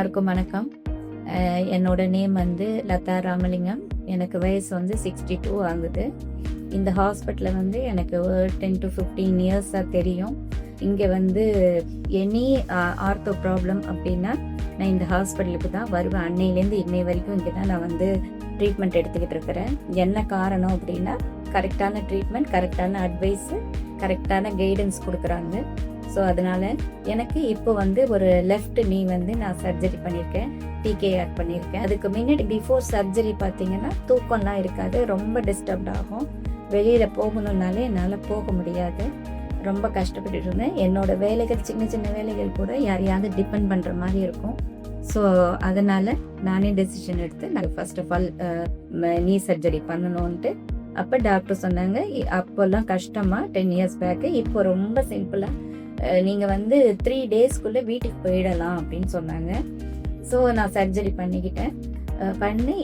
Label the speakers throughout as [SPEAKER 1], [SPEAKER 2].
[SPEAKER 1] எல்லாருக்கும் வணக்கம். என்னோட நேம் வந்து லதா ராமலிங்கம். எனக்கு வயசு வந்து 62 ஆகுது. இந்த ஹாஸ்பிட்டலில் வந்து எனக்கு 10 to 15 இயர்ஸாக தெரியும். இங்கே வந்து எனி ஆர்த்தோ ப்ராப்ளம் அப்படின்னா நான் இந்த ஹாஸ்பிட்டலுக்கு தான் வருவேன். அன்னையிலேருந்து இன்னை வரைக்கும் இங்கே தான் நான் வந்து ட்ரீட்மெண்ட் எடுத்துக்கிட்டு இருக்கிறேன். என்ன காரணம் அப்படின்னா கரெக்டான ட்ரீட்மெண்ட், கரெக்டான அட்வைஸு, கரெக்டான கைடன்ஸ் கொடுக்குறாங்க. ஸோ அதனால் எனக்கு இப்போ வந்து ஒரு லெஃப்ட் நீ வந்து நான் சர்ஜரி பண்ணியிருக்கேன், டிகேஆர் பண்ணியிருக்கேன். அதுக்கு முன்னாடி பிஃபோர் சர்ஜரி பார்த்தீங்கன்னா தூக்கம்லாம் இருக்காது, ரொம்ப டிஸ்டர்ப்ட் ஆகும். வெளியில் போகணுன்னாலே என்னால் போக முடியாது, ரொம்ப கஷ்டப்பட்டு இருந்தேன். என்னோடய வேலைகள் சின்ன சின்ன வேலைகள் கூட யாரையாவது டிபெண்ட் பண்ணுற மாதிரி இருக்கும். ஸோ அதனால் நானே டெசிஷன் எடுத்து நான் ஃபர்ஸ்ட் ஆஃப் ஆல் நீ சர்ஜரி பண்ணணுன்ட்டு. அப்போ டாக்டர் சொன்னாங்க, அப்போல்லாம் கஷ்டமாக 10 இயர்ஸ் பேக்கு, இப்போ ரொம்ப சிம்பிளாக நீங்கள் வந்து 3 டேஸ்க்குள்ளே வீட்டுக்கு போயிடலாம் அப்படின்னு சொன்னாங்க. ஸோ நான் சர்ஜரி பண்ணிக்கிட்டேன். பண்ணி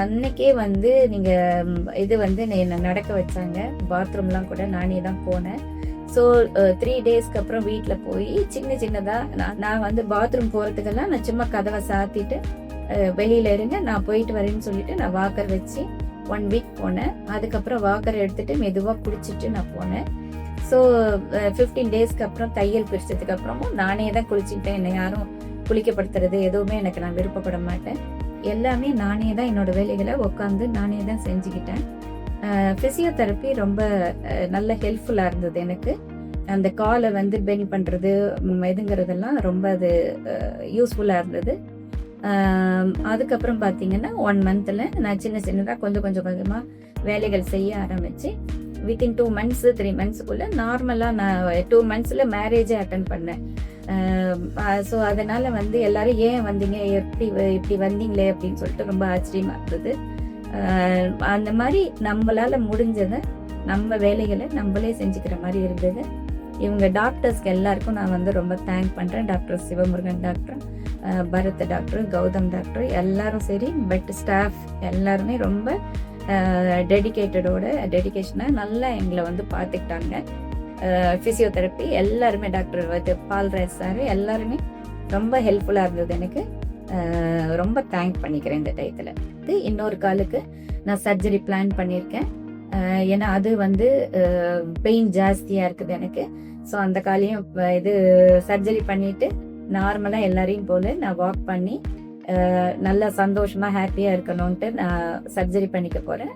[SPEAKER 1] அன்னைக்கே வந்து நீங்கள் இது வந்து என்னை நடக்க வச்சாங்க. பாத்ரூம்லாம் கூட நானே தான் போனேன். ஸோ 3 டேஸ்க்கு அப்புறம் வீட்டில் போய் சின்ன சின்னதாக நான் வந்து பாத்ரூம் போகிறதுக்கெல்லாம் நான் சும்மா கதவை சாத்திட்டு வெளியில் இருங்க நான் போயிட்டு வரேன்னு சொல்லிட்டு நான் வாக்கர் வச்சு 1 வீக் போனேன். அதுக்கப்புறம் வாக்கர் எடுத்துகிட்டு மெதுவாக குடிச்சிட்டு நான் போனேன். ஸோ 15 டேஸ்க்கு அப்புறம் தையல் பிரிச்சதுக்கு அப்புறமும் நானே தான் குளிச்சுக்கிட்டேன். என்னை யாரும் குளிக்கப்படுத்துறது எதுவுமே எனக்கு நான் விருப்பப்பட மாட்டேன். எல்லாமே நானே தான் என்னோட வேலைகளை உட்காந்து நானே தான் செஞ்சுக்கிட்டேன். ஃபிசியோதெரப்பி ரொம்ப நல்ல ஹெல்ப்ஃபுல்லாக இருந்தது எனக்கு. அந்த காலை வந்து பெண்ட் பண்ணுறது இதுங்கிறதெல்லாம் ரொம்ப அது யூஸ்ஃபுல்லாக இருந்தது. அதுக்கப்புறம் பார்த்தீங்கன்னா 1 மந்த்தில் நான் சின்ன சின்னதாக கொஞ்சமாக வேலைகள் செய்ய ஆரம்பித்து வித்தின் 2 months 3 monthsக்குள்ளே நார்மலாக நான் 2 monthsல மேரேஜே அட்டன் பண்ணேன். ஸோ அதனால் வந்து எல்லாரும் ஏன் வந்தீங்க, இப்படி வந்தீங்களே அப்படின்னு சொல்லிட்டு ரொம்ப ஆச்சரியமாக இருந்தது. அந்த மாதிரி நம்மளால் முடிஞ்சதை நம்ம வேலைகளை நம்மளே செஞ்சுக்கிற மாதிரி இருந்தது. இவங்க டாக்டர்ஸ்க்கு எல்லாருக்கும் நான் வந்து ரொம்ப தேங்க் பண்ணுறேன். Doctor Sivamurugan doctor, Bharath doctor, Gautham doctor எல்லாரும் சரி, பட் ஸ்டாஃப் எல்லாருமே ரொம்ப டெடிகேஷனாக நல்லா எங்களை வந்து பார்த்துக்கிட்டாங்க. ஃபிசியோதெரப்பி எல்லாருமே, டாக்டர் பால்ராஜ் சார் எல்லாருமே ரொம்ப ஹெல்ப்ஃபுல்லாக இருந்தது எனக்கு. ரொம்ப தேங்க் பண்ணிக்கிறேன் இந்த டயத்தில். இன்னொரு காலுக்கு நான் சர்ஜரி பிளான் பண்ணியிருக்கேன். ஏன்னா அது வந்து பெயின் ஜாஸ்தியாக இருக்குது எனக்கு. ஸோ அந்த காலையும் இது சர்ஜரி பண்ணிவிட்டு நார்மலாக எல்லாரையும் போல நான் வாக் பண்ணி நல்லா சந்தோஷமாக ஹாப்பியாக இருக்கணும்ன்ட்டு நான் சர்ஜரி பண்ணிக்க போகிறேன்.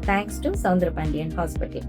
[SPEAKER 1] Thanks to Soundarapandian hospital.